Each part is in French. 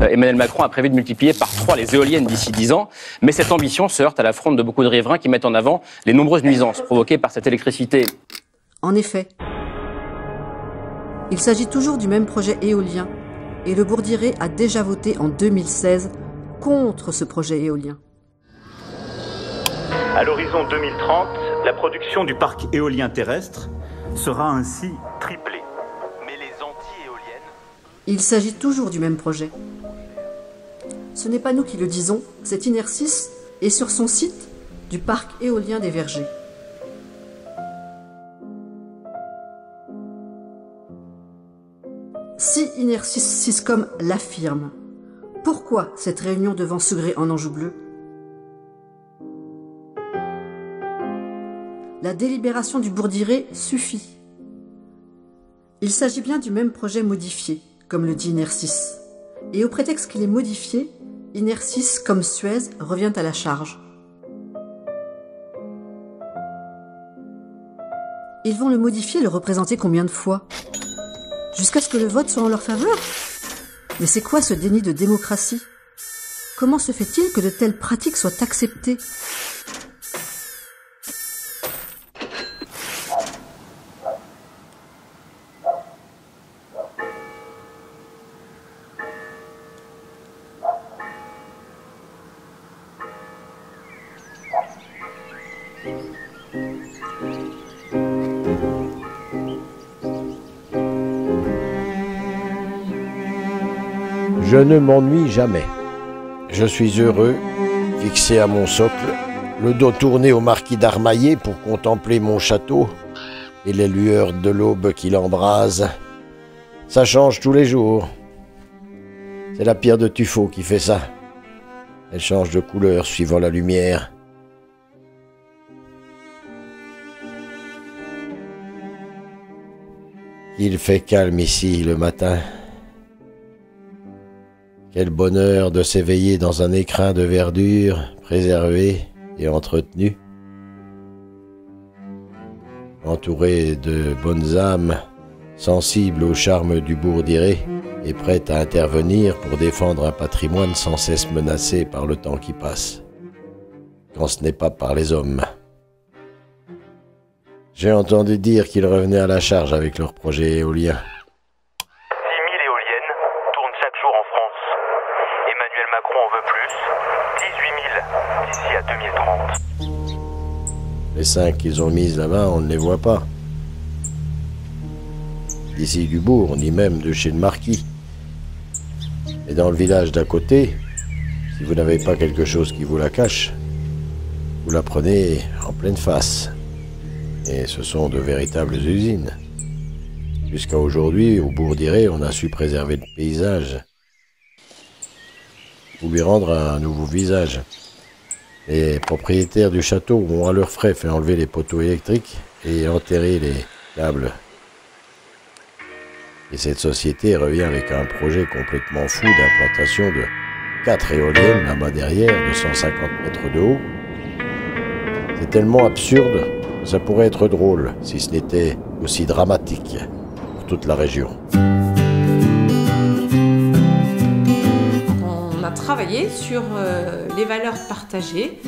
Emmanuel Macron a prévu de multiplier par 3 les éoliennes d'ici 10 ans, mais cette ambition se heurte à la fronde de beaucoup de riverains qui mettent en avant les nombreuses nuisances provoquées par cette électricité. En effet, il s'agit toujours du même projet éolien, et le Bourdiré a déjà voté en 2016 contre ce projet éolien. À l'horizon 2030, la production du parc éolien terrestre sera ainsi triplée. Mais les anti-éoliennes... Il s'agit toujours du même projet. Ce n'est pas nous qui le disons, c'est Inersis et sur son site du parc éolien des Vergers. Si Inersis Siscom l'affirme, pourquoi cette réunion devant Segré en Anjou bleu? La délibération du Bourdiré suffit. Il s'agit bien du même projet modifié, comme le dit Inersis. Et au prétexte qu'il est modifié, Inersis, comme Suez, revient à la charge. Ils vont le modifier et le représenter combien de fois? Jusqu'à ce que le vote soit en leur faveur? Mais c'est quoi ce déni de démocratie? Comment se fait-il que de telles pratiques soient acceptées? Je ne m'ennuie jamais. Je suis heureux, fixé à mon socle, le dos tourné au marquis d'Armaillé pour contempler mon château et les lueurs de l'aube qui l'embrasent. Ça change tous les jours. C'est la pierre de tuffeau qui fait ça. Elle change de couleur suivant la lumière. Il fait calme ici le matin. Quel bonheur de s'éveiller dans un écrin de verdure, préservé et entretenu. Entouré de bonnes âmes, sensibles au charme du Bourdiré et prêtes à intervenir pour défendre un patrimoine sans cesse menacé par le temps qui passe, quand ce n'est pas par les hommes. J'ai entendu dire qu'ils revenaient à la charge avec leur projet éolien. Emmanuel Macron en veut plus, 18 000 d'ici à 2030. Les 5 qu'ils ont mises là-bas, on ne les voit pas. D'ici du bourg, ni même de chez le marquis. Et dans le village d'à côté, si vous n'avez pas quelque chose qui vous la cache, vous la prenez en pleine face. Et ce sont de véritables usines. Jusqu'à aujourd'hui, au Bourdiré, on a su préserver le paysage. Ou lui rendre un nouveau visage. Les propriétaires du château ont à leurs frais fait enlever les poteaux électriques et enterrer les câbles. Et cette société revient avec un projet complètement fou d'implantation de 4 éoliennes là-bas derrière, de 150 mètres de haut. C'est tellement absurde que ça pourrait être drôle si ce n'était aussi dramatique pour toute la région. Travailler sur les valeurs partagées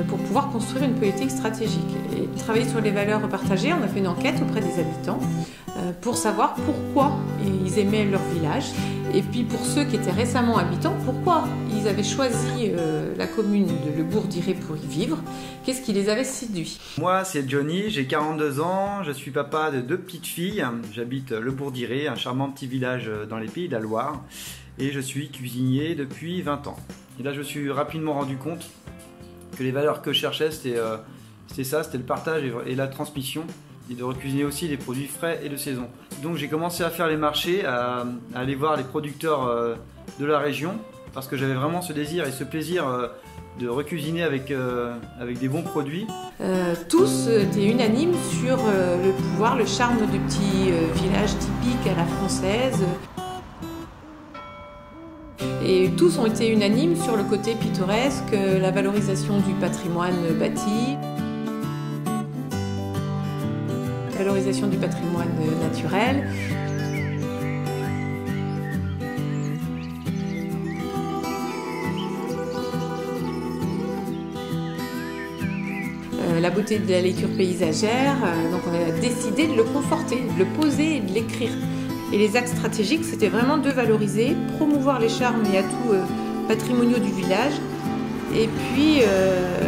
pour pouvoir construire une politique stratégique. Et travailler sur les valeurs partagées, on a fait une enquête auprès des habitants pour savoir pourquoi ils aimaient leur village. Et puis pour ceux qui étaient récemment habitants, pourquoi ils avaient choisi la commune de Le Bourdiré pour y vivre. Qu'est-ce qui les avait séduits? Moi, c'est Johnny, j'ai 42 ans, je suis papa de 2 petites filles. J'habite Le Bourdiré, un charmant petit village dans les Pays de la Loire. Et je suis cuisinier depuis 20 ans. Et là, je me suis rapidement rendu compte que les valeurs que je cherchais, c'était ça, c'était le partage et la transmission, et de recuisiner aussi des produits frais et de saison. Donc j'ai commencé à faire les marchés, à aller voir les producteurs de la région, parce que j'avais vraiment ce désir et ce plaisir de recuisiner avec des bons produits. Tous étaient unanimes sur le pouvoir, le charme du petit village typique à la française. Et tous ont été unanimes sur le côté pittoresque, la valorisation du patrimoine bâti, la valorisation du patrimoine naturel. la beauté de la lecture paysagère. Donc on a décidé de le conforter, de le poser et de l'écrire. Et les axes stratégiques, c'était vraiment de valoriser, promouvoir les charmes et atouts patrimoniaux du village, et puis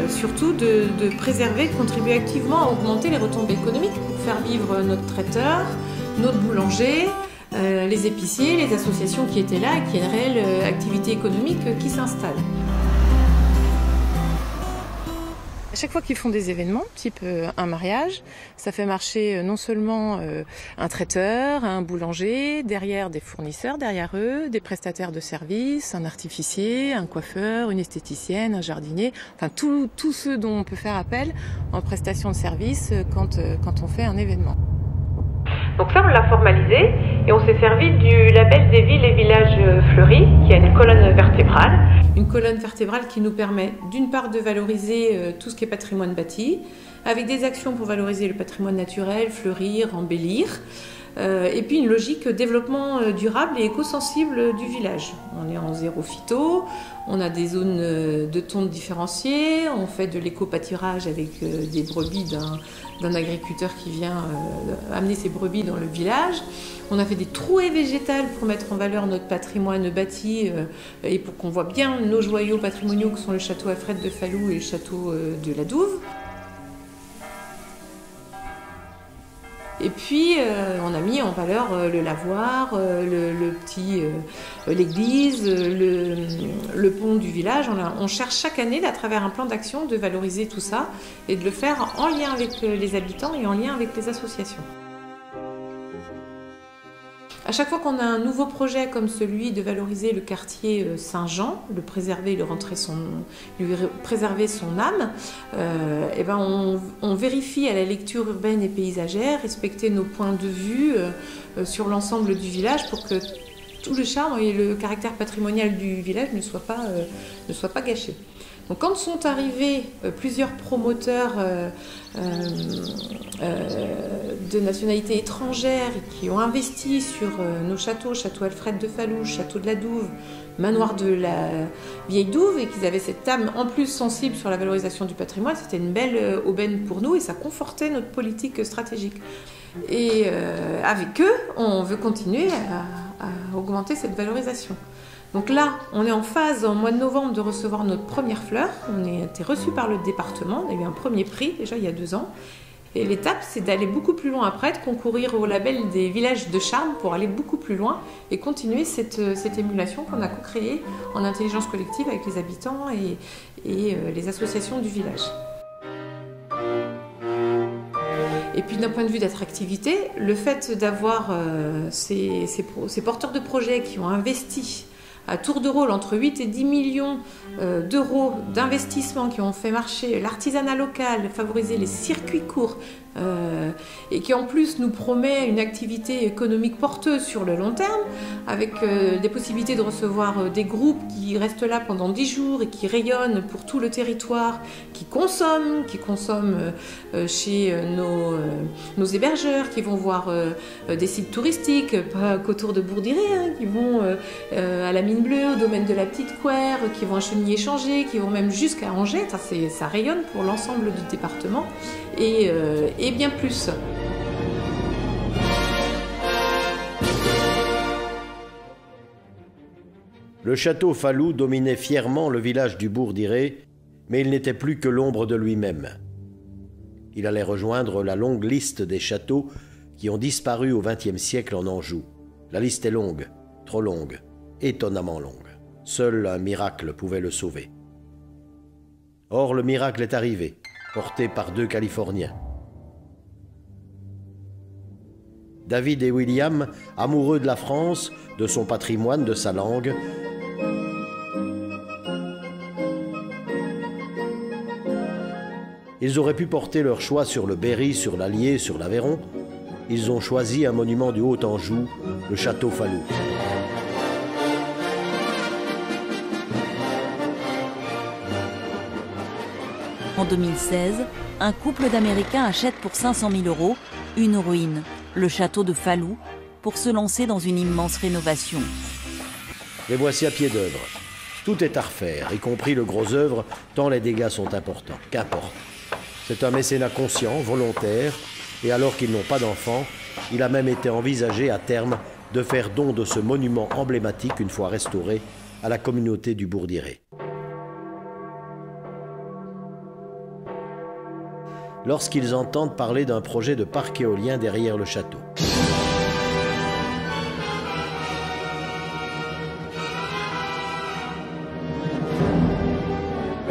surtout de préserver, de contribuer activement à augmenter les retombées économiques pour faire vivre notre traiteur, notre boulanger, les épiciers, les associations qui étaient là et qu'il y ait une réelle activité économique qui s'installe. À chaque fois qu'ils font des événements, type un mariage, ça fait marcher non seulement un traiteur, un boulanger, derrière des fournisseurs, derrière eux, des prestataires de services, un artificier, un coiffeur, une esthéticienne, un jardinier, enfin tous ceux dont on peut faire appel en prestation de services quand on fait un événement. Donc ça, on l'a formalisé et on s'est servi du label des villes et villages fleuris, qui a une colonne vertébrale. Une colonne vertébrale qui nous permet d'une part de valoriser tout ce qui est patrimoine bâti, avec des actions pour valoriser le patrimoine naturel, fleurir, embellir, et puis une logique développement durable et éco-sensible du village. On est en zéro phyto, on a des zones de tonte différenciées, on fait de l'éco-pâturage avec des brebis d'un agriculteur qui vient amener ses brebis dans le village. On a fait des trouées végétales pour mettre en valeur notre patrimoine bâti et pour qu'on voit bien nos joyaux patrimoniaux que sont le château Alfred de Falloux et le château de la Douve. Et puis on a mis en valeur le lavoir, l'église, le pont du village. On cherche chaque année, à travers un plan d'action, de valoriser tout ça et de le faire en lien avec les habitants et en lien avec les associations. À chaque fois qu'on a un nouveau projet comme celui de valoriser le quartier Saint-Jean, le préserver, lui préserver son âme, et ben on vérifie à la lecture urbaine et paysagère, respecter nos points de vue sur l'ensemble du village pour que tout le charme et le caractère patrimonial du village ne soit pas gâché. Donc quand sont arrivés plusieurs promoteurs de nationalité étrangère qui ont investi sur nos châteaux, château Alfred de Falloux, château de la Douve, manoir de la Vieille Douve, et qu'ils avaient cette âme en plus sensible sur la valorisation du patrimoine, c'était une belle aubaine pour nous et ça confortait notre politique stratégique. Et avec eux, on veut continuer à augmenter cette valorisation. Donc là, on est en phase, en mois de novembre, de recevoir notre première fleur. On a été reçu par le département, on a eu un premier prix, déjà il y a 2 ans. Et l'étape, c'est d'aller beaucoup plus loin après, de concourir au label des villages de charme pour aller beaucoup plus loin et continuer cette émulation qu'on a co-créée en intelligence collective avec les habitants et les associations du village. Et puis d'un point de vue d'attractivité, le fait d'avoir ces porteurs de projets qui ont investi à tour de rôle entre 8 et 10 millions d'euros d'investissement, qui ont fait marcher l'artisanat local, favoriser les circuits courts et qui en plus nous promet une activité économique porteuse sur le long terme, avec des possibilités de recevoir des groupes qui restent là pendant 10 jours et qui rayonnent pour tout le territoire, qui consomment chez nos hébergeurs, qui vont voir des sites touristiques, pas qu'autour de Bourdiré, qui vont à la Mine Bleue, au domaine de la Petite Couère, qui vont à Chemillé-Changé, qui vont même jusqu'à Angers. Ça rayonne pour l'ensemble du département et bien plus. Le château Falloux dominait fièrement le village du Bourdiré, mais il n'était plus que l'ombre de lui-même. Il allait rejoindre la longue liste des châteaux qui ont disparu au XXe siècle en Anjou. La liste est longue, trop longue, étonnamment longue. Seul un miracle pouvait le sauver. Or, le miracle est arrivé, porté par 2 Californiens. David et William, amoureux de la France, de son patrimoine, de sa langue, ils auraient pu porter leur choix sur le Berry, sur l'Allier, sur l'Aveyron. Ils ont choisi un monument du Haut-Anjou, le château Falloux. En 2016, un couple d'Américains achète pour 500 000 € une ruine, le château de Falloux, pour se lancer dans une immense rénovation. Les voici à pied d'œuvre. Tout est à refaire, y compris le gros œuvre, tant les dégâts sont importants. Qu'importe. C'est un mécénat conscient, volontaire, et alors qu'ils n'ont pas d'enfants, il a même été envisagé à terme de faire don de ce monument emblématique, une fois restauré, à la communauté du Bourdiré. Lorsqu'ils entendent parler d'un projet de parc éolien derrière le château.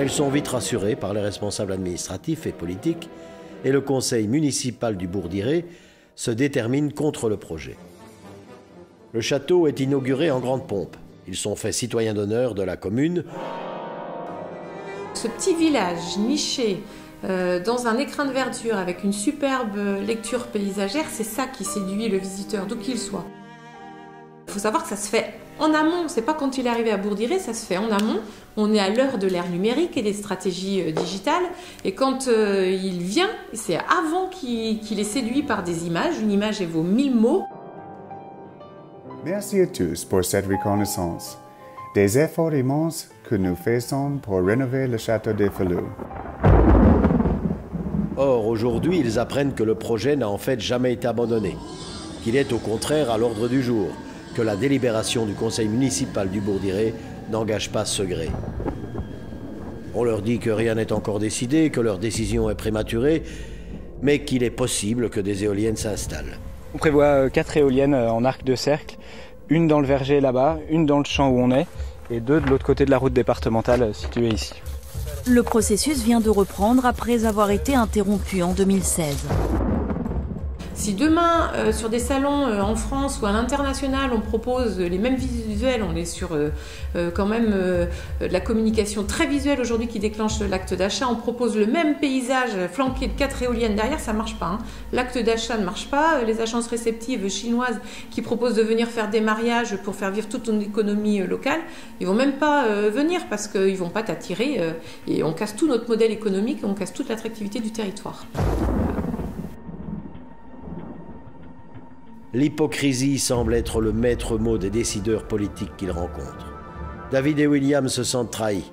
Elles sont vite rassurées par les responsables administratifs et politiques et le conseil municipal du Bourdiré se détermine contre le projet. Le château est inauguré en grande pompe. Ils sont faits citoyens d'honneur de la commune. Ce petit village niché dans un écrin de verdure avec une superbe lecture paysagère, c'est ça qui séduit le visiteur, d'où qu'il soit. Il faut savoir que ça se fait en amont, c'est pas quand il est arrivé à Bourdiré, ça se fait en amont. On est à l'heure de l'ère numérique et des stratégies digitales. Et quand il vient, c'est avant qu'il est séduit par des images. Une image vaut 1000 mots. Merci à tous pour cette reconnaissance. Des efforts immenses que nous faisons pour rénover le château de Falou. Or, aujourd'hui, ils apprennent que le projet n'a en fait jamais été abandonné, qu'il est au contraire à l'ordre du jour, que la délibération du conseil municipal du Bourdiré n'engage pas ce gré. On leur dit que rien n'est encore décidé, que leur décision est prématurée, mais qu'il est possible que des éoliennes s'installent. On prévoit 4 éoliennes en arc de cercle, une dans le verger là-bas, une dans le champ où on est, et 2 de l'autre côté de la route départementale située ici. Le processus vient de reprendre après avoir été interrompu en 2016. Si demain, sur des salons en France ou à l'international, on propose les mêmes visuels, on est sur quand même de la communication très visuelle aujourd'hui qui déclenche l'acte d'achat, on propose le même paysage flanqué de 4 éoliennes derrière, ça ne marche pas. Hein. L'acte d'achat ne marche pas, les agences réceptives chinoises qui proposent de venir faire des mariages pour faire vivre toute une économie locale, ils ne vont même pas venir parce qu'ils ne vont pas t'attirer et on casse tout notre modèle économique, on casse toute l'attractivité du territoire. L'hypocrisie semble être le maître mot des décideurs politiques qu'ils rencontrent. David et William se sentent trahis.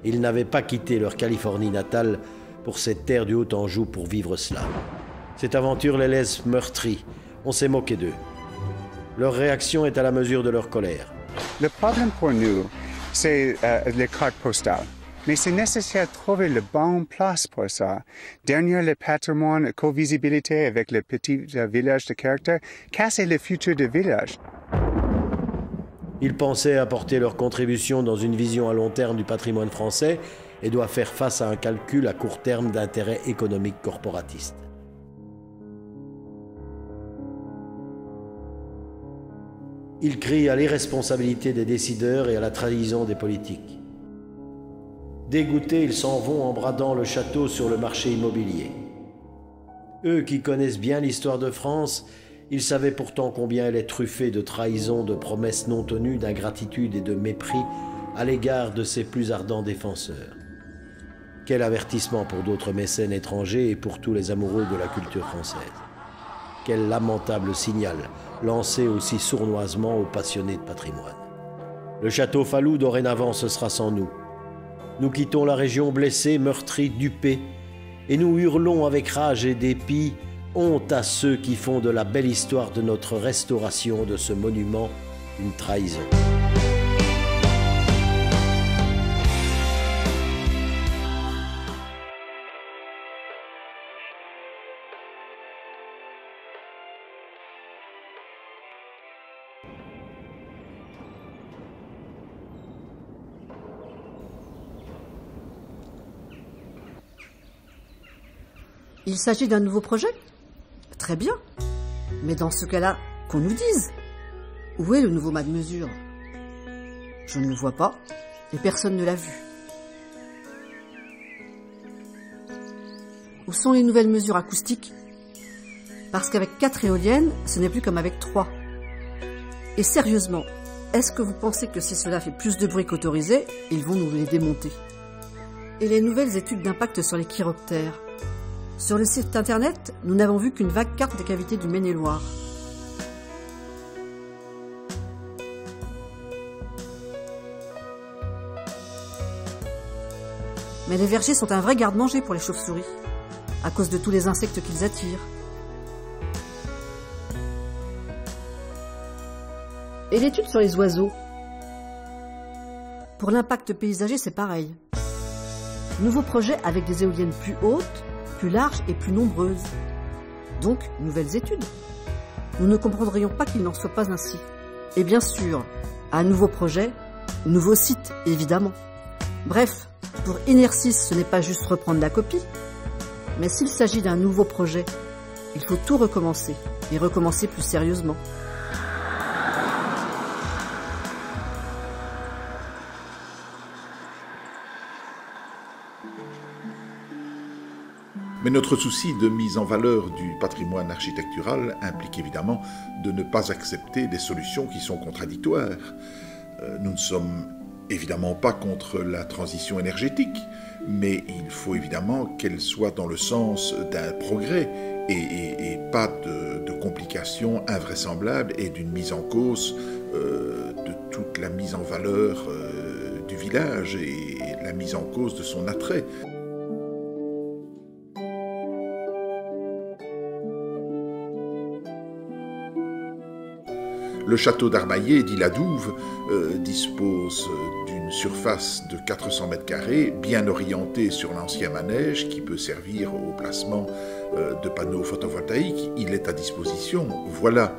Ils n'avaient pas quitté leur Californie natale pour cette terre du Haut-Anjou pour vivre cela. Cette aventure les laisse meurtris. On s'est moqué d'eux. Leur réaction est à la mesure de leur colère. Le problème pour nous, c'est les cartes postales. Mais c'est nécessaire de trouver la bonne place pour ça. Derrière le patrimoine, co-visibilité avec les petits villages de caractère, casser le futur du village. Ils pensaient apporter leur contribution dans une vision à long terme du patrimoine français et doivent faire face à un calcul à court terme d'intérêts économiques corporatistes. Ils crient à l'irresponsabilité des décideurs et à la trahison des politiques. Dégoûtés, ils s'en vont en bradant le château sur le marché immobilier. Eux qui connaissent bien l'histoire de France, ils savaient pourtant combien elle est truffée de trahisons, de promesses non tenues, d'ingratitude et de mépris à l'égard de ses plus ardents défenseurs. Quel avertissement pour d'autres mécènes étrangers et pour tous les amoureux de la culture française. Quel lamentable signal lancé aussi sournoisement aux passionnés de patrimoine. Le château Falou, dorénavant, ce sera sans nous. Nous quittons la région blessée, meurtrie, dupée, et nous hurlons avec rage et dépit, honte à ceux qui font de la belle histoire de notre restauration de ce monument une trahison. Il s'agit d'un nouveau projet? Très bien. Mais dans ce cas-là, qu'on nous dise. Où est le nouveau mât de mesure? Je ne le vois pas et personne ne l'a vu. Où sont les nouvelles mesures acoustiques? Parce qu'avec 4 éoliennes, ce n'est plus comme avec 3. Et sérieusement, est-ce que vous pensez que si cela fait plus de bruit qu'autorisé, ils vont nous les démonter? Et les nouvelles études d'impact sur les chiroptères? Sur le site internet, nous n'avons vu qu'une vague carte des cavités du Maine-et-Loire. Mais les vergers sont un vrai garde-manger pour les chauves-souris. à cause de tous les insectes qu'ils attirent. Et l'étude sur les oiseaux? Pour l'impact paysager, c'est pareil. Nouveau projet avec des éoliennes plus hautes, plus larges et plus nombreuses. Donc, nouvelles études. Nous ne comprendrions pas qu'il n'en soit pas ainsi. Et bien sûr, un nouveau projet, nouveau site, évidemment. Bref, pour Inersis, ce n'est pas juste reprendre la copie, mais s'il s'agit d'un nouveau projet, il faut tout recommencer, et recommencer plus sérieusement. Mais notre souci de mise en valeur du patrimoine architectural implique évidemment de ne pas accepter des solutions qui sont contradictoires. Nous ne sommes évidemment pas contre la transition énergétique, mais il faut évidemment qu'elle soit dans le sens d'un progrès et pas de complications invraisemblables et d'une mise en cause de toute la mise en valeur du village et la mise en cause de son attrait. Le château d'Armaillé, dit la Douve, dispose d'une surface de 400 mètres carrés, bien orientée sur l'ancien manège, qui peut servir au placement de panneaux photovoltaïques. Il est à disposition. Voilà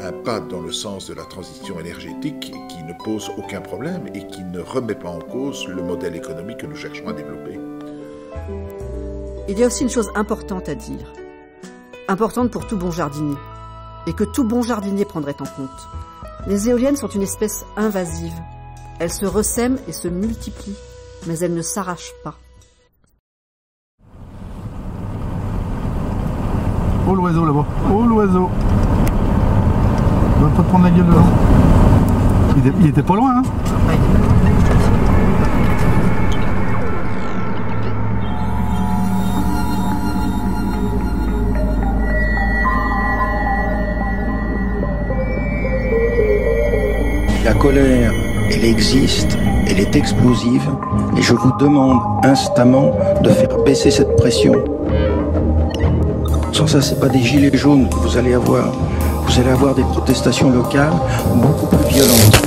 un pas dans le sens de la transition énergétique qui ne pose aucun problème et qui ne remet pas en cause le modèle économique que nous cherchons à développer. Il y a aussi une chose importante à dire, importante pour tout bon jardinier, et que tout bon jardinier prendrait en compte. Les éoliennes sont une espèce invasive. Elles se ressèment et se multiplient, mais elles ne s'arrachent pas. Oh l'oiseau là-bas, oh l'oiseau. Il va pas te prendre la gueule dehors. Il était pas loin, hein. La colère, elle existe, elle est explosive, et je vous demande instamment de faire baisser cette pression. Sans ça, c'est pas des gilets jaunes que vous allez avoir. Vous allez avoir des protestations locales beaucoup plus violentes.